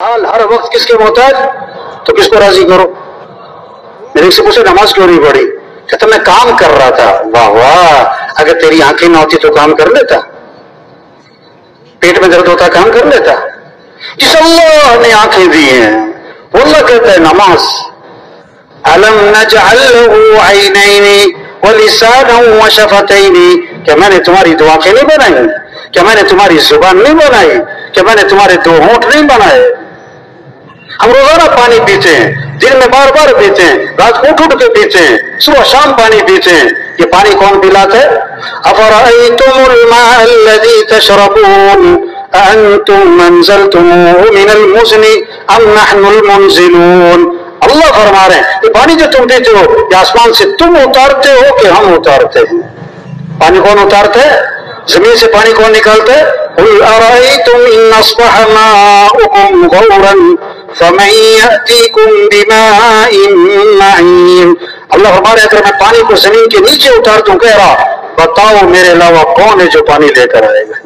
حال ہر وقت کس کے محتاج؟ تو کس کو راضی کرو؟ میرے سے پوچھے نماز کیوں نہیں پڑھی؟ کہتا میں کام کر رہا تھا. واہ واہ، اگر تیری آنکھیں نہ ہوتی تو کام کر لیتا؟ پیٹ میں درد ہوتا کام کر لیتا؟ جس اللہ نے آنکھیں دی ہیں وہ اللہ کہتا ہے نماز. أَلَمْ نَجْعَلْ لَهُ عَيْنَيْنِ وَلِسَانًا وَشَفَتَيْنِ، کہ میں نے تمہاری دو آنکھیں نہیں بنائی؟ کہ میں نے تمہاری زبان نہیں بنائی؟ کہ میں نے تمہارے دو ہونٹ نہیں بنائے؟ ہم روزانہ پانی پیتے ہیں، دن میں بار بار پیتے ہیں، رات کو اٹھ کے پیتے ہیں، صبح شام پانی پیتے ہیں. یہ پانی کون پلاتا ہے؟ أَفَرَأَيْتُمُ الْمَاءَ الَّذِي تَشْرَبُونَ أَأَنْتُمْ أَنزَلْتُمُوهُ مِنَ الْمُزْنِ أَمْ نَحْنُ الْمُنزِلُونَ. اللہ فرما رہے ہیں یہ پانی جو تم پیتے ہو یہ آسمان سے تم اتارتے ہو کہ ہم اتارتے ہیں؟ پانی کون اتارتے ہے؟ زمین سے پانی کون نکالتے ہے؟ قُلْ أَرَأَيْتُمْ إِنْ أَصْبَحَ مَاؤُكُمْ غَوْرًا فَمَنْ يَأْتِيكُمْ بِمَاءٍ مَّعِينٍ. اللہ فرما رہے ہیں اگر میں پانی کو زمین کے نیچے اتار دوں، کہہ رہا بتاؤ میرے علاوہ کون ہے جو پانی لے کر آئے گا؟